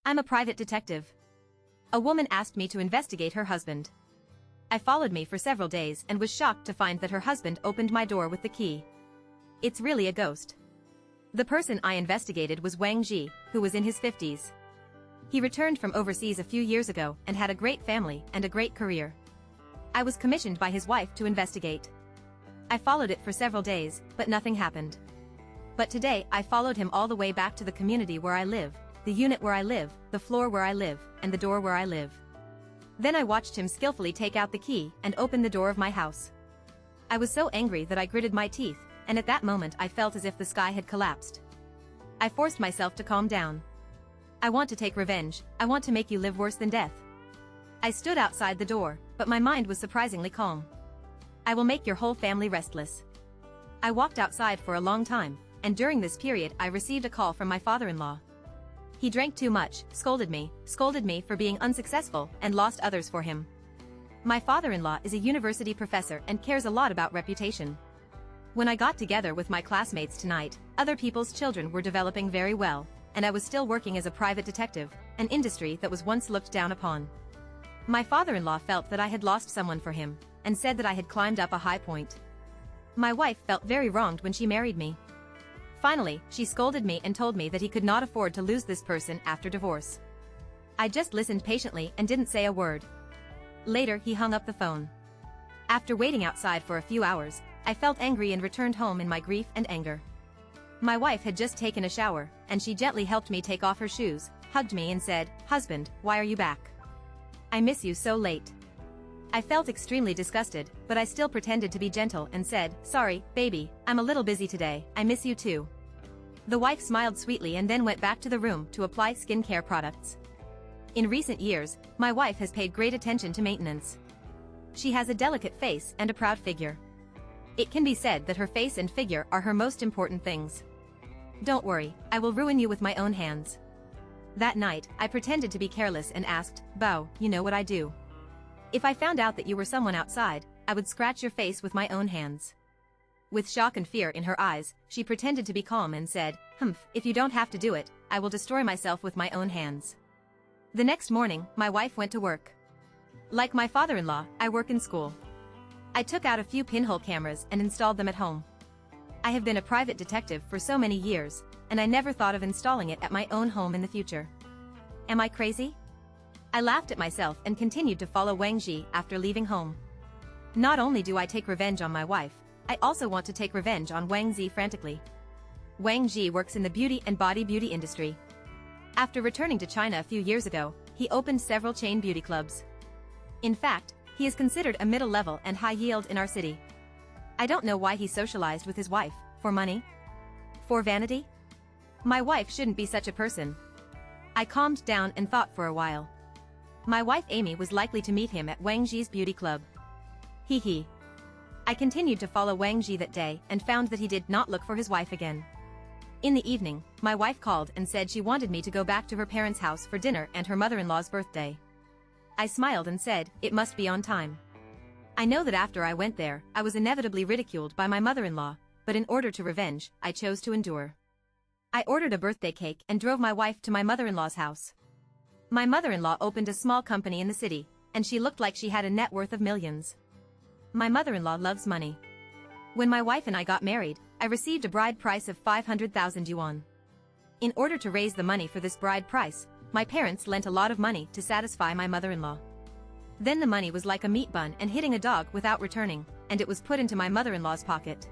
I'm a private detective. A woman asked me to investigate her husband. I followed me for several days and was shocked to find that her husband opened my door with the key. It's really a ghost. The person I investigated was Wang Ji, who was in his 50s. He returned from overseas a few years ago and had a great family and a great career. I was commissioned by his wife to investigate. I followed it for several days, but nothing happened. But today I followed him all the way back to the community where I live, the unit where I live, the floor where I live, and the door where I live. Then I watched him skillfully take out the key and open the door of my house. I was so angry that I gritted my teeth, and at that moment I felt as if the sky had collapsed. I forced myself to calm down. I want to take revenge, I want to make you live worse than death. I stood outside the door, but my mind was surprisingly calm. I will make your whole family restless. I walked outside for a long time, and during this period I received a call from my father-in-law. He drank too much, scolded me for being unsuccessful, and lost others for him. My father-in-law is a university professor and cares a lot about reputation. When I got together with my classmates tonight, other people's children were developing very well, and I was still working as a private detective, an industry that was once looked down upon. My father-in-law felt that I had lost someone for him, and said that I had climbed up a high point. My wife felt very wronged when she married me. Finally, she scolded me and told me that he could not afford to lose this person after divorce. I just listened patiently and didn't say a word. Later he hung up the phone. After waiting outside for a few hours, I felt angry and returned home in my grief and anger. My wife had just taken a shower, and she gently helped me take off her shoes, hugged me and said, "Husband, why are you back? I miss you so late." I felt extremely disgusted, but I still pretended to be gentle and said, "Sorry, baby, I'm a little busy today, I miss you too." The wife smiled sweetly and then went back to the room to apply skincare products. In recent years, my wife has paid great attention to maintenance. She has a delicate face and a proud figure. It can be said that her face and figure are her most important things. "Don't worry, I will ruin you with my own hands." That night, I pretended to be careless and asked, "Bao, you know what I do? If I found out that you were someone outside, I would scratch your face with my own hands." With shock and fear in her eyes, she pretended to be calm and said, "Humph, if you don't have to do it, I will destroy myself with my own hands." The next morning, my wife went to work. Like my father-in-law, I work in school. I took out a few pinhole cameras and installed them at home. I have been a private detective for so many years, and I never thought of installing it at my own home in the future. Am I crazy? I laughed at myself and continued to follow Wang Ji after leaving home. Not only do I take revenge on my wife, I also want to take revenge on Wang Ji frantically. Wang Ji works in the beauty and body beauty industry. After returning to China a few years ago, he opened several chain beauty clubs. In fact, he is considered a middle level and high yield in our city. I don't know why he socialized with his wife, for money? For vanity? My wife shouldn't be such a person. I calmed down and thought for a while. My wife Amy was likely to meet him at Wang Ji's beauty club. Hee hee. I continued to follow Wang Ji that day and found that he did not look for his wife again. In the evening, my wife called and said she wanted me to go back to her parents' house for dinner and her mother-in-law's birthday. I smiled and said, "It must be on time." I know that after I went there, I was inevitably ridiculed by my mother-in-law, but in order to revenge, I chose to endure. I ordered a birthday cake and drove my wife to my mother-in-law's house. My mother-in-law opened a small company in the city, and she looked like she had a net worth of millions. My mother-in-law loves money. When my wife and I got married, I received a bride price of 500,000 yuan. In order to raise the money for this bride price, my parents lent a lot of money to satisfy my mother-in-law. Then the money was like a meat bun and hitting a dog without returning, and it was put into my mother-in-law's pocket.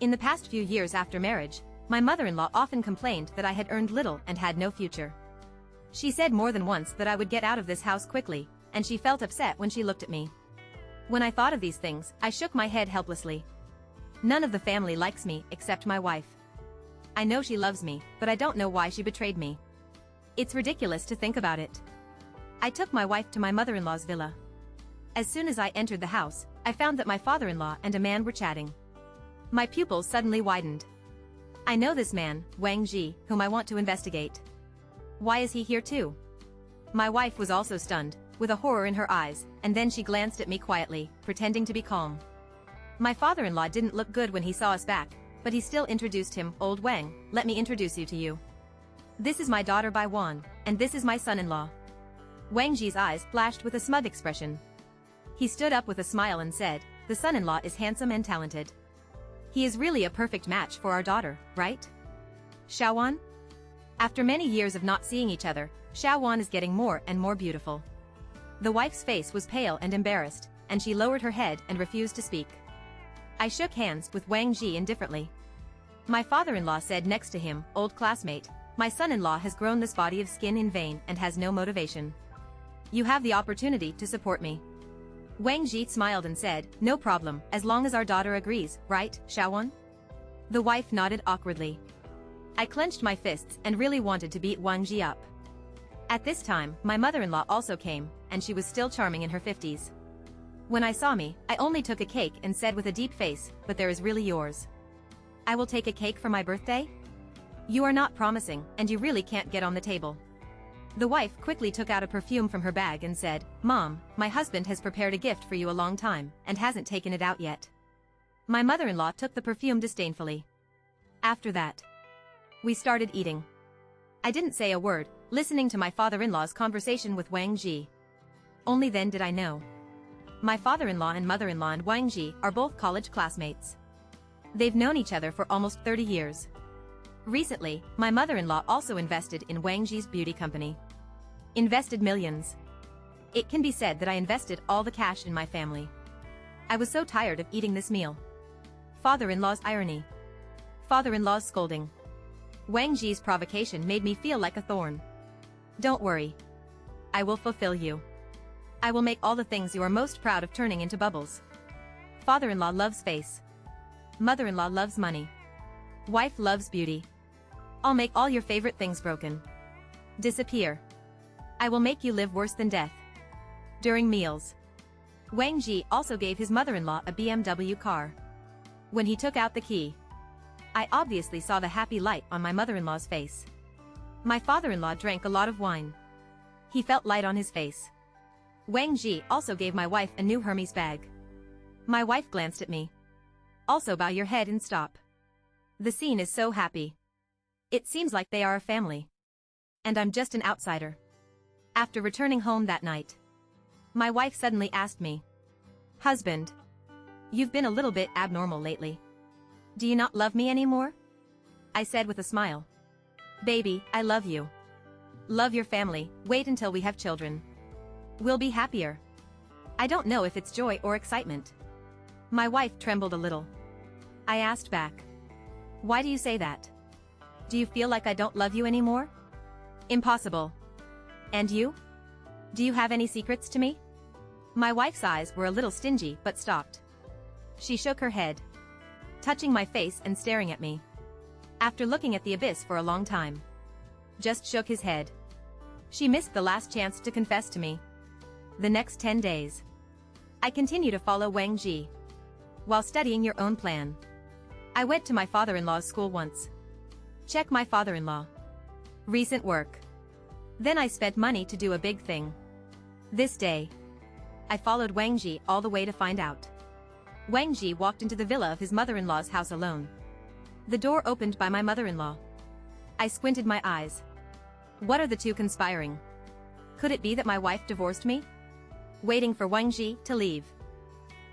In the past few years after marriage, my mother-in-law often complained that I had earned little and had no future. She said more than once that I would get out of this house quickly, and she felt upset when she looked at me. When I thought of these things, I shook my head helplessly. None of the family likes me except my wife. I know she loves me, but I don't know why she betrayed me. It's ridiculous to think about it. I took my wife to my mother-in-law's villa. As soon as I entered the house, I found that my father-in-law and a man were chatting. My pupils suddenly widened. I know this man, Wang Ji, whom I want to investigate. Why is he here too? My wife was also stunned, with a horror in her eyes, and then she glanced at me quietly, pretending to be calm. My father-in-law didn't look good when he saw us back, but he still introduced him, "Old Wang, let me introduce you to you. This is my daughter Bai Wan, And this is my son-in-law. Wang Ji's eyes flashed with a smug expression. He stood up with a smile and said, the son-in-law is handsome and talented. He is really a perfect match for our daughter, right? Xiaowan? After many years of not seeing each other, Xiaowan is getting more and more beautiful. The wife's face was pale and embarrassed, and she lowered her head and refused to speak. I shook hands with Wang Ji indifferently. My father-in-law said next to him, old classmate, my son-in-law has grown this body of skin in vain and has no motivation. You have the opportunity to support me. Wang Ji smiled and said, no problem, as long as our daughter agrees, right, Xiaowan? The wife nodded awkwardly. I clenched my fists and really wanted to beat Wang Ji up. At this time, my mother-in-law also came, and she was still charming in her 50s. When I saw me, I only took a cake and said with a deep face, but there is really yours. I will take a cake for my birthday? You are not promising, and you really can't get on the table. The wife quickly took out a perfume from her bag and said, Mom, my husband has prepared a gift for you a long time, and hasn't taken it out yet. My mother-in-law took the perfume disdainfully. After that, we started eating. I didn't say a word, listening to my father-in-law's conversation with Wang Ji. Only then did I know. My father-in-law and mother-in-law and Wang Ji are both college classmates. They've known each other for almost 30 years. Recently, my mother-in-law also invested in Wang Ji's beauty company. Invested millions. It can be said that I invested all the cash in my family. I was so tired of eating this meal. Father-in-law's irony. Father-in-law's scolding. Wang Ji's provocation made me feel like a thorn. Don't worry. I will fulfill you. I will make all the things you are most proud of turning into bubbles. Father-in-law loves face. Mother-in-law loves money. Wife loves beauty. I'll make all your favorite things broken. Disappear. I will make you live worse than death. During meals. Wang Ji also gave his mother-in-law a BMW car. When he took out the key, I obviously saw the happy light on my mother-in-law's face. My father-in-law drank a lot of wine. He felt light on his face. Wang Ji also gave my wife a new Hermes bag. My wife glanced at me. Also bow your head and stop. The scene is so happy. It seems like they are a family. And I'm just an outsider. After returning home that night, my wife suddenly asked me, Husband, you've been a little bit abnormal lately. Do you not love me anymore? I said with a smile. Baby, I love you. Love your family, wait until we have children. We'll be happier. I don't know if it's joy or excitement. My wife trembled a little. I asked back. Why do you say that? Do you feel like I don't love you anymore? Impossible. And you? Do you have any secrets to me? My wife's eyes were a little stingy but stopped. She shook her head, touching my face and staring at me. After looking at the abyss for a long time, just shook his head. She missed the last chance to confess to me. The next 10 days, I continue to follow Wang Ji while studying your own plan. I went to my father-in-law's school once. Check my father-in-law. Recent work. Then I spent money to do a big thing. This day, I followed Wang Ji all the way to find out. Wang Ji walked into the villa of his mother-in-law's house alone. The door opened by my mother-in-law. I squinted my eyes. What are the two conspiring? Could it be that my wife divorced me? Waiting for Wang Ji to leave,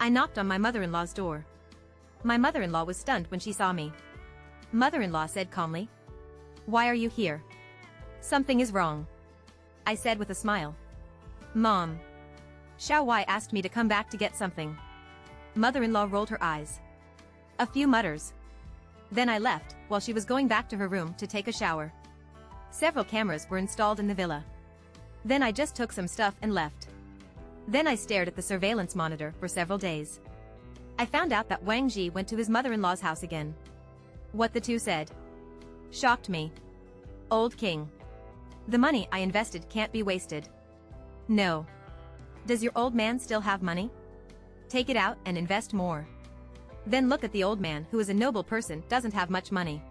I knocked on my mother-in-law's door. My mother-in-law was stunned when she saw me. Mother-in-law said calmly, Why are you here? Something is wrong, I said with a smile. Mom. Xiao Wai asked me to come back to get something. Mother-in-law rolled her eyes. A few mutters. Then I left, while she was going back to her room to take a shower. Several cameras were installed in the villa. Then I just took some stuff and left. Then I stared at the surveillance monitor for several days. I found out that Wang Ji went to his mother-in-law's house again. What the two said shocked me. Old king. The money I invested can't be wasted. No. Does your old man still have money? Take it out and invest more. Then look at the old man who is a noble person doesn't have much money.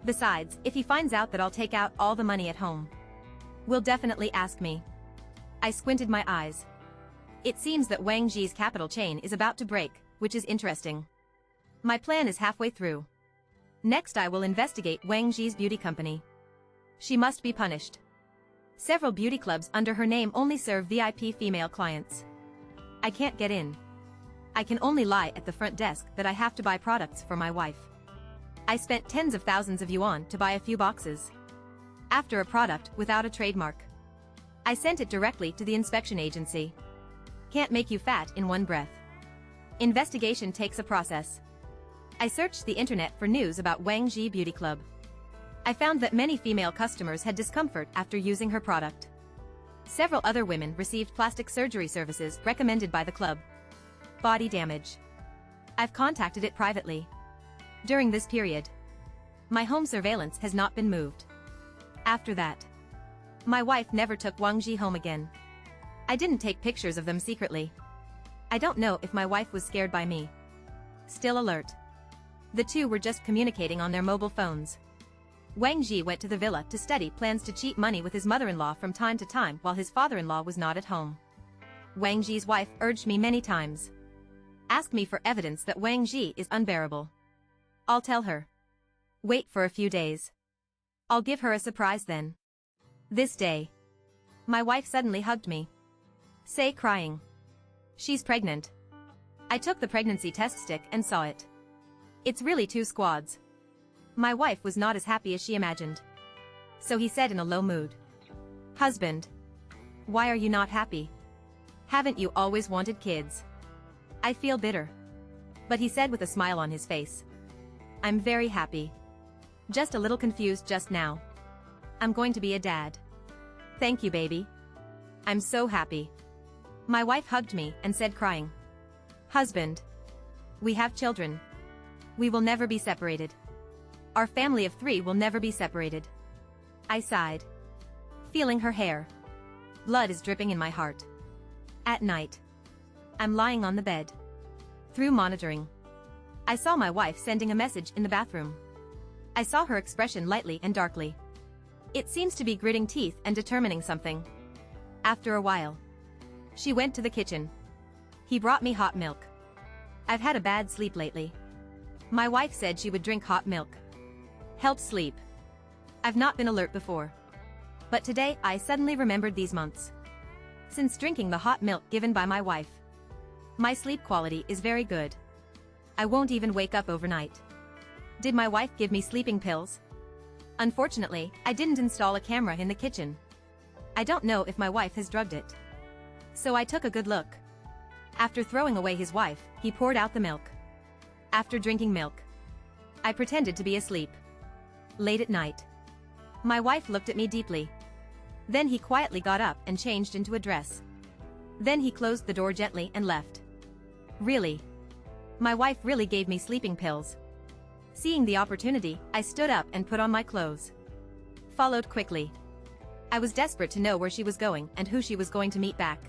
Besides, if he finds out that I'll take out all the money at home, will definitely ask me. I squinted my eyes. It seems that Wang Ji's capital chain is about to break, which is interesting. My plan is halfway through. Next I will investigate Wang Ji's beauty company. She must be punished. Several beauty clubs under her name only serve VIP female clients. I can't get in. I can only lie at the front desk that I have to buy products for my wife. I spent tens of thousands of yuan to buy a few boxes. After a product without a trademark, I sent it directly to the inspection agency. Can't make you fat in one breath. Investigation takes a process. I searched the internet for news about Wang Ji Beauty Club. I found that many female customers had discomfort after using her product. Several other women received plastic surgery services recommended by the club. Body damage. I've contacted it privately. During this period, my home surveillance has not been moved. After that, my wife never took Wang Ji home again. I didn't take pictures of them secretly. I don't know if my wife was scared by me. Still alert. The two were just communicating on their mobile phones. Wang Ji went to the villa to study plans to cheat money with his mother-in-law from time to time while his father-in-law was not at home. Wang Ji's wife urged me many times. Ask me for evidence that Wang Ji is unbearable. I'll tell her. Wait for a few days. I'll give her a surprise then. This day, my wife suddenly hugged me. Say crying. She's pregnant. I took the pregnancy test stick and saw it. It's really 2 squads. My wife was not as happy as she imagined. So he said in a low mood. Husband. Why are you not happy? Haven't you always wanted kids? I feel bitter. But he said with a smile on his face. I'm very happy. Just a little confused just now. I'm going to be a dad. Thank you, baby. I'm so happy. My wife hugged me and said crying. Husband. We have children. We will never be separated. Our family of 3 will never be separated. I sighed. Feeling her hair. Blood is dripping in my heart. At night, I'm lying on the bed. Through monitoring, I saw my wife sending a message in the bathroom. I saw her expression lightly and darkly. It seems to be gritting teeth and determining something. After a while, she went to the kitchen. He brought me hot milk. I've had a bad sleep lately. My wife said she would drink hot milk. Help sleep. I've not been alert before. But today I suddenly remembered these months. Since drinking the hot milk given by my wife, my sleep quality is very good. I won't even wake up overnight. Did my wife give me sleeping pills? Unfortunately, I didn't install a camera in the kitchen. I don't know if my wife has drugged it. So I took a good look. After throwing away his wife, he poured out the milk. After drinking milk, I pretended to be asleep. Late at night, my wife looked at me deeply. Then he quietly got up and changed into a dress. Then he closed the door gently and left. Really? My wife really gave me sleeping pills. Seeing the opportunity, I stood up and put on my clothes. Followed quickly. I was desperate to know where she was going and who she was going to meet back.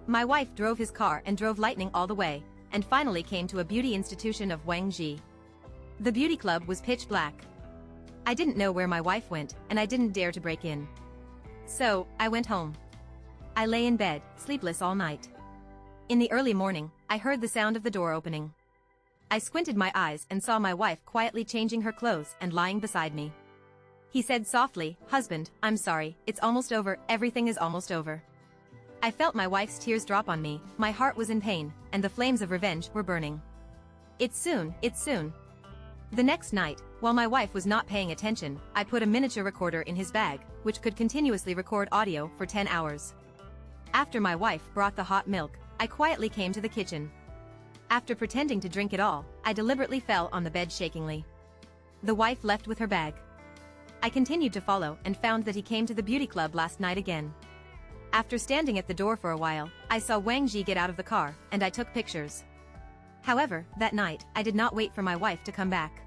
My wife drove his car and drove lightning all the way, and finally came to a beauty institution of Wang Ji. The beauty club was pitch black. I didn't know where my wife went, and I didn't dare to break in. So, I went home. I lay in bed, sleepless all night. In the early morning, I heard the sound of the door opening. I squinted my eyes and saw my wife quietly changing her clothes and lying beside me. He said softly, "Husband, I'm sorry, it's almost over, everything is almost over." I felt my wife's tears drop on me, my heart was in pain, and the flames of revenge were burning. It's soon, it's soon. The next night, while my wife was not paying attention, I put a miniature recorder in his bag, which could continuously record audio for 10 hours. After my wife brought the hot milk, I quietly came to the kitchen. After pretending to drink it all, I deliberately fell on the bed shakingly. The wife left with her bag. I continued to follow and found that he came to the beauty club last night again. After standing at the door for a while, I saw Wang Ji get out of the car, and I took pictures. However, that night, I did not wait for my wife to come back.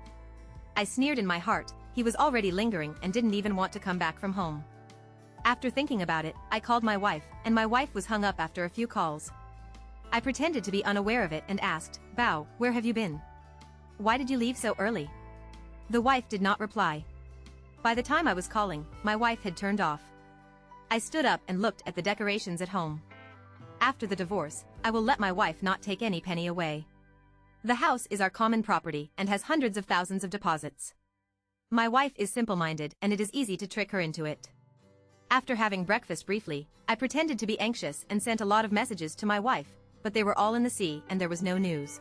I sneered in my heart, he was already lingering and didn't even want to come back from home. After thinking about it, I called my wife, and my wife was hung up after a few calls. I pretended to be unaware of it and asked, "Bao, where have you been? Why did you leave so early?" The wife did not reply. By the time I was calling, my wife had turned off. I stood up and looked at the decorations at home. After the divorce, I will let my wife not take any penny away. The house is our common property and has hundreds of thousands of deposits. My wife is simple-minded and it is easy to trick her into it. After having breakfast briefly, I pretended to be anxious and sent a lot of messages to my wife, but they were all in the sea and there was no news.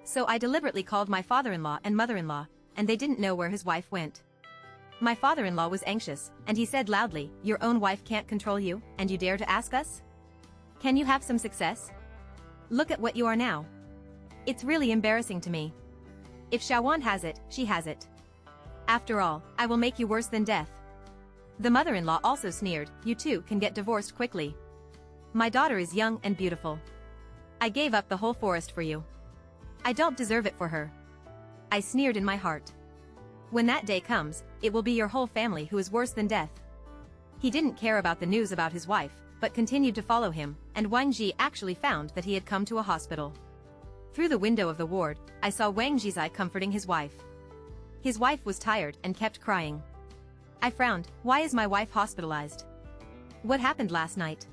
So I deliberately called my father-in-law and mother-in-law, and they didn't know where his wife went. My father-in-law was anxious, and he said loudly, "Your own wife can't control you, and you dare to ask us? Can you have some success? Look at what you are now." It's really embarrassing to me. If Shawan has it, she has it. After all, I will make you worse than death. The mother-in-law also sneered, "You two can get divorced quickly. My daughter is young and beautiful. I gave up the whole forest for you. I don't deserve it for her." I sneered in my heart. When that day comes, it will be your whole family who is worse than death. He didn't care about the news about his wife, but continued to follow him, and Wang Ji actually found that he had come to a hospital. Through the window of the ward, I saw Wang Jizai comforting his wife. His wife was tired and kept crying. I frowned. Why is my wife hospitalized? What happened last night?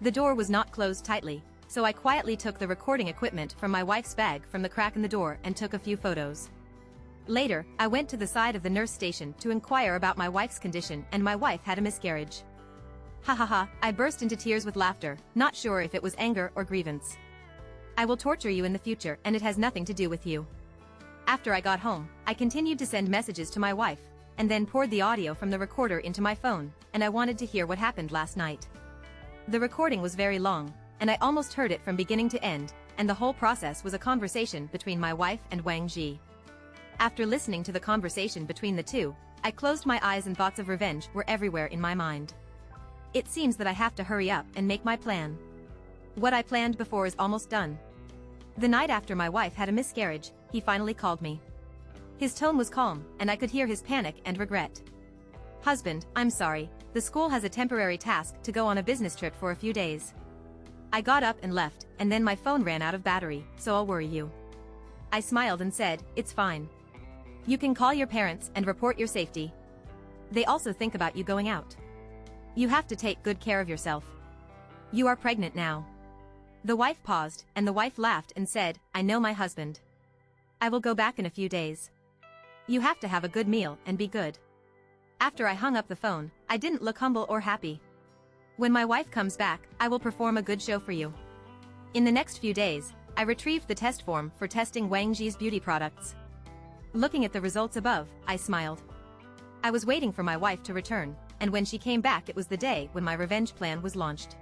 The door was not closed tightly, so I quietly took the recording equipment from my wife's bag from the crack in the door and took a few photos. Later, I went to the side of the nurse station to inquire about my wife's condition, and my wife had a miscarriage. Ha ha ha, I burst into tears with laughter, not sure if it was anger or grievance. I will torture you in the future, and it has nothing to do with you. After I got home, I continued to send messages to my wife, and then poured the audio from the recorder into my phone, and I wanted to hear what happened last night. The recording was very long, and I almost heard it from beginning to end, and the whole process was a conversation between my wife and Wang Ji. After listening to the conversation between the two, I closed my eyes and thoughts of revenge were everywhere in my mind. It seems that I have to hurry up and make my plan. What I planned before is almost done. The night after my wife had a miscarriage, he finally called me. His tone was calm, and I could hear his panic and regret. "Husband, I'm sorry, the school has a temporary task to go on a business trip for a few days. I got up and left, and then my phone ran out of battery, so I'll worry you." I smiled and said, "It's fine. You can call your parents and report your safety. They also think about you going out. You have to take good care of yourself. You are pregnant now." The wife paused, and the wife laughed and said, "I know my husband. I will go back in a few days. You have to have a good meal and be good." After I hung up the phone, I didn't look humble or happy. "When my wife comes back, I will perform a good show for you." In the next few days, I retrieved the test form for testing Wang Ji's beauty products. Looking at the results above, I smiled. I was waiting for my wife to return, and when she came back it was the day when my revenge plan was launched.